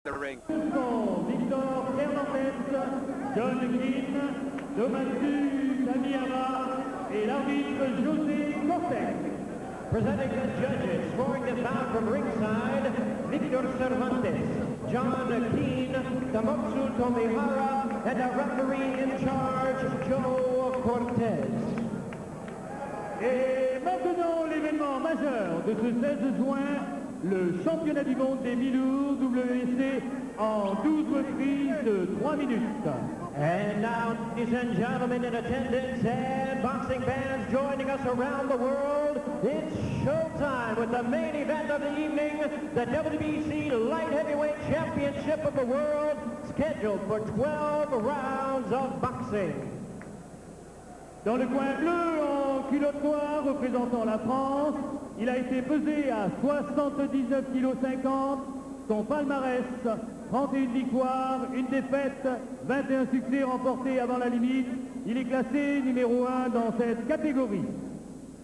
the ring. Victor Fernandez, John Keane, Domasu Tamiara, et l'arbitre José Cortez. Presenting the judges, scoring the foul from ringside, Victor Cervantes, John Keane, Tamotsu Tomihara, and a referee in charge, Joe Cortez. Et maintenant, l'événement majeur de ce 16 juin, le championnat du monde des mi-lourds WC en 12 reprises de 3 minutes. And now, ladies and gentlemen in attendance and boxing fans joining us around the world, it's showtime with the main event of the evening, the WBC Light Heavyweight Championship of the World, scheduled for 12 rounds of boxing. Dans le coin bleu, en culotte noire, représentant la France, il a été pesé à 79,50 kg. Son palmarès, 31 victoires, une défaite, 21 succès remportés avant la limite. Il est classé numéro 1 dans cette catégorie.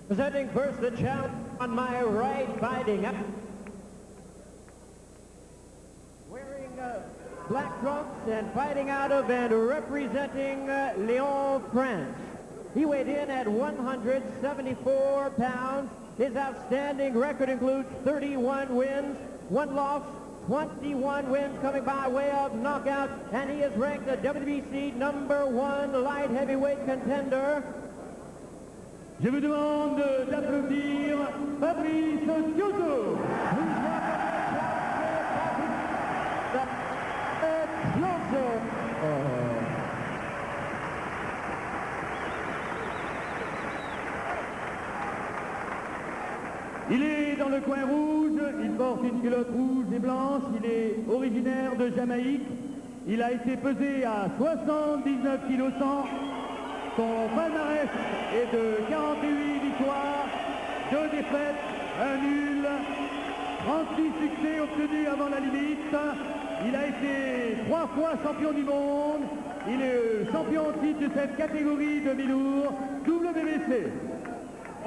Presenting first the challenge on my right, fighting up. Wearing black trunks and fighting out of and representing Lyon, France. He weighed in at 174 pounds. His outstanding record includes 31 wins, 1 loss, 21 wins coming by way of knockout, and he is ranked the WBC #1 light heavyweight contender. Je vous demande d'applaudir Fabrice Tiozzo. Il est dans le coin rouge, il porte une culotte rouge et blanche, il est originaire de Jamaïque. Il a été pesé à 79,1 kg. Son palmarès est de 48 victoires, 2 défaites, 1 nul, 36 succès obtenus avant la limite. Il a été 3 fois champion du monde. Il est champion au titre de cette catégorie de mi-lourd WBC.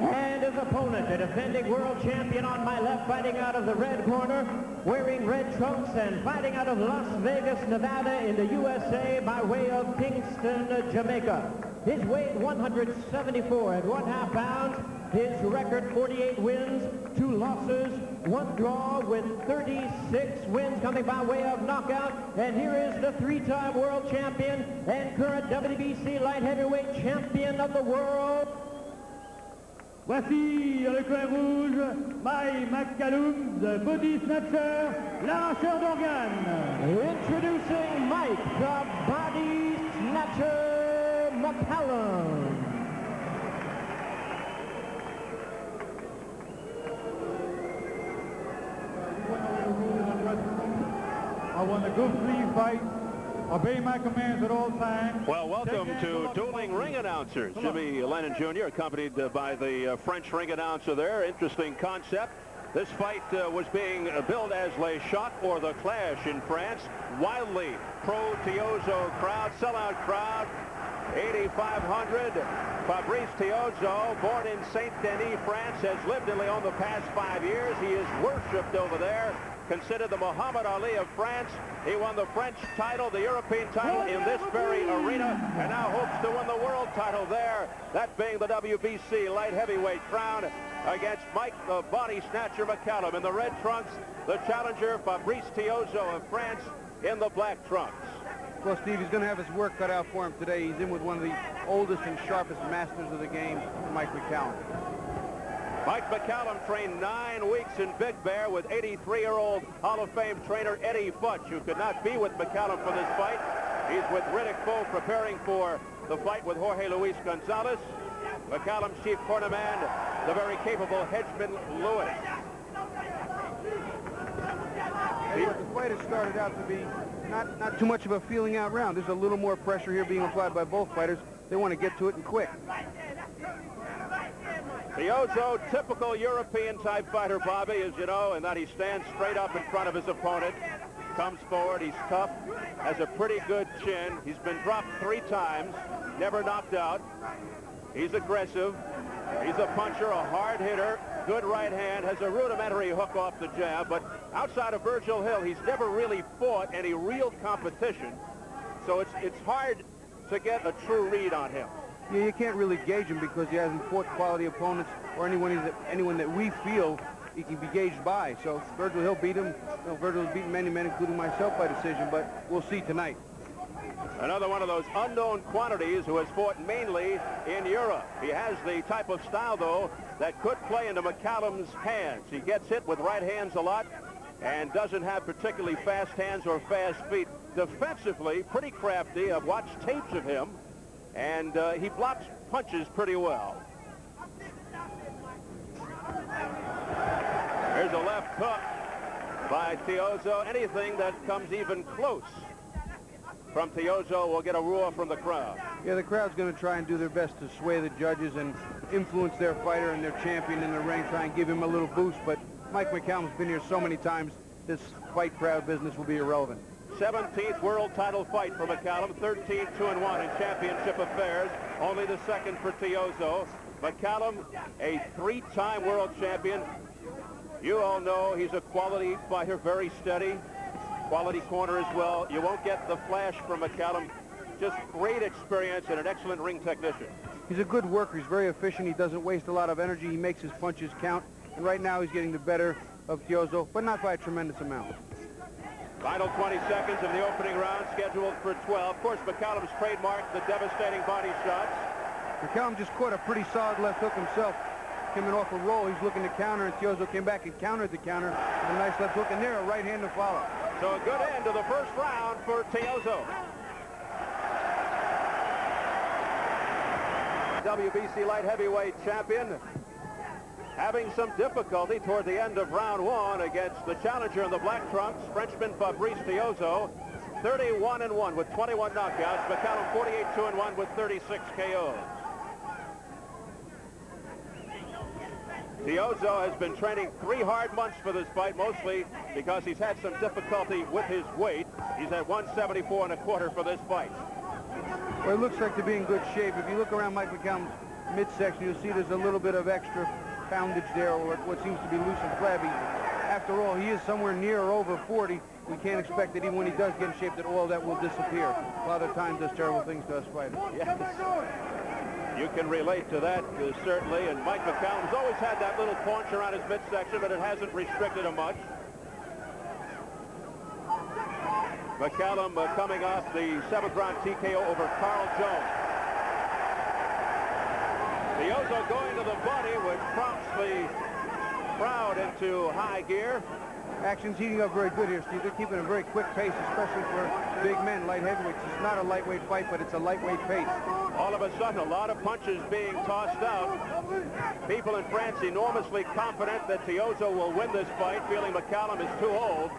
And his opponent, the defending world champion on my left, fighting out of the red corner, wearing red trunks and fighting out of Las Vegas, Nevada in the USA by way of Kingston, Jamaica. His weight 174 and 1/2 pounds. His record 48 wins, 2 losses, 1 draw with 36 wins coming by way of knockout. And here is the 3-time world champion and current WBC light heavyweight champion of the world. Voici dans le coin rouge, McCallum, the body snatcher, l'arracheur d'organes. Introducing Mike, the body snatcher, McCallum. I want a good free fight. Obey my commands at all times. Well, welcome to Dueling Ring Announcers. Jimmy Lennon Jr. accompanied by the French ring announcer there. Interesting concept. This fight was being billed as Les Chocs or The Clash in France. Wildly pro-Tiozzo crowd, sellout crowd, 8,500. Fabrice Tiozzo, born in Saint-Denis, France, has lived in Lyon the past 5 years. He is worshipped over there. Considered the Muhammad Ali of France. He won the French title, the European title in this very arena, and now hopes to win the world title there, that being the WBC light heavyweight crown, against Mike the body snatcher McCallum in the red trunks, the challenger Fabrice Tiozzo of France in the black trunks. Well, Steve, he's going to have his work cut out for him today. He's in with one of the oldest and sharpest masters of the game, Mike McCallum. Mike McCallum trained 9 weeks in Big Bear with 83-year-old Hall of Fame trainer Eddie Futch, who could not be with McCallum for this fight. He's with Riddick Bowe preparing for the fight with Jorge Luis Gonzalez. McCallum's chief cornerman, the very capable Hedgeman Lewis. The fight has started out to be not too much of a feeling out round. There's a little more pressure here being applied by both fighters. They want to get to it and quick. Tiozzo, typical European-type fighter, Bobby, as you know, in that he stands straight up in front of his opponent, comes forward, he's tough, has a pretty good chin. He's been dropped 3 times, never knocked out. He's aggressive. He's a puncher, a hard hitter, good right hand, has a rudimentary hook off the jab, but outside of Virgil Hill, he's never really fought any real competition. So it's hard to get a true read on him. Yeah, you can't really gauge him because he hasn't fought quality opponents or anyone that we feel he can be gauged by. So Virgil Hill beat him. You know, Virgil has beaten many men, including myself, by decision, but we'll see tonight. Another one of those unknown quantities who has fought mainly in Europe. He has the type of style, though, that could play into McCallum's hands. He gets hit with right hands a lot and doesn't have particularly fast hands or fast feet. Defensively, pretty crafty. I've watched tapes of him, and he blocks punches pretty well. Here's a left hook by Tiozzo. Anything that comes even close from Tiozzo will get a roar from the crowd. Yeah, the crowd's going to try and do their best to sway the judges and influence their fighter and their champion in the ring, try and give him a little boost. But Mike McCallum's been here so many times, this fight crowd business will be irrelevant. 17th world title fight for McCallum, 13-2-1 in championship affairs, only the second for Tiozzo. McCallum, a three-time world champion. You all know he's a quality fighter, very steady. Quality corner as well. You won't get the flash from McCallum. Just great experience and an excellent ring technician. He's a good worker. He's very efficient. He doesn't waste a lot of energy. He makes his punches count. And right now he's getting the better of Tiozzo, but not by a tremendous amount. Final 20 seconds of the opening round, scheduled for 12. Of course, McCallum's trademarked the devastating body shots. McCallum just caught a pretty solid left hook himself. Coming off a roll, he's looking to counter, and Tiozzo came back and countered the counter with a nice left hook, and there, a right hand to follow. So a good end to the first round for Tiozzo. WBC light heavyweight champion having some difficulty toward the end of round one against the challenger in the black trunks, Frenchman Fabrice Tiozzo, 31-1 with 21 knockouts. McCallum 48-2-1 with 36 KOs. Tiozzo has been training 3 hard months for this fight, mostly because he's had some difficulty with his weight. He's at 174.25 for this fight. Well, it looks like to be in good shape. If you look around Mike McCallum's midsection, you'll see there's a little bit of extra poundage there, or what seems to be loose and flabby. After all, he is somewhere near or over 40. We can't expect that even when he does get in shape that all that will disappear. A lot of time does terrible things to us fighters. Yes. You can relate to that, certainly, and Mike McCallum's always had that little paunch around his midsection, but it hasn't restricted him much. McCallum coming off the 7th round TKO over Carl Jones. Tiozzo going to the body, which prompts the crowd into high gear. Action's heating up very good here, Steve. They're keeping a very quick pace, especially for big men, light heavyweights. It's not a lightweight fight, but it's a lightweight pace. All of a sudden, a lot of punches being tossed out. People in France enormously confident that Tiozzo will win this fight, feeling McCallum is too old.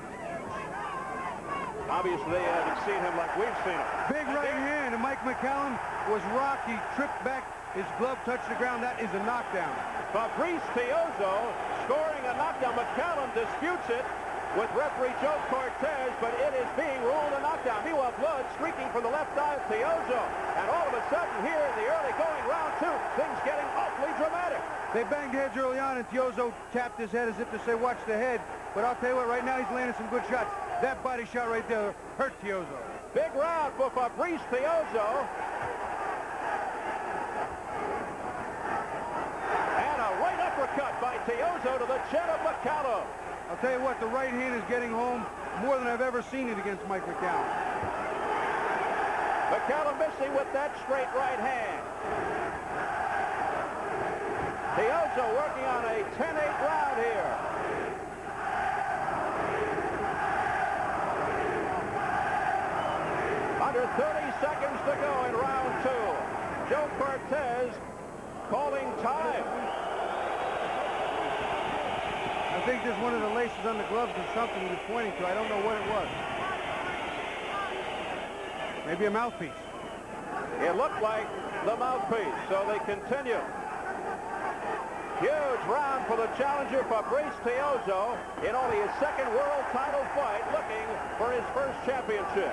Obviously, they haven't seen him like we've seen him. Big right hand, and Mike McCallum was rocked. He tripped back. His glove touched the ground. That is a knockdown. Fabrice Tiozzo scoring a knockdown. McCallum disputes it with referee Joe Cortez, but it is being ruled a knockdown. Meanwhile, blood streaking from the left eye of Tiozzo. And all of a sudden, here in the early going round 2, things getting awfully dramatic. They banged heads early on, and Tiozzo tapped his head as if to say, watch the head. But I'll tell you what, right now he's landing some good shots. That body shot right there hurt Tiozzo. Big round for Fabrice Tiozzo. And a right uppercut by Tiozzo to the chin of McCallum. I'll tell you what, the right hand is getting home more than I've ever seen it against Mike McCallum. McCallum missing with that straight right hand. Tiozzo working on a 10-8 round here. Under 30 seconds to go in round 2. Joe Cortez calling time. I think there's one of the laces on the gloves or something he was pointing to. I don't know what it was. Maybe a mouthpiece. It looked like the mouthpiece, so they continue. Huge round for the challenger, Fabrice Tiozzo, in only his 2nd world title fight, looking for his first championship.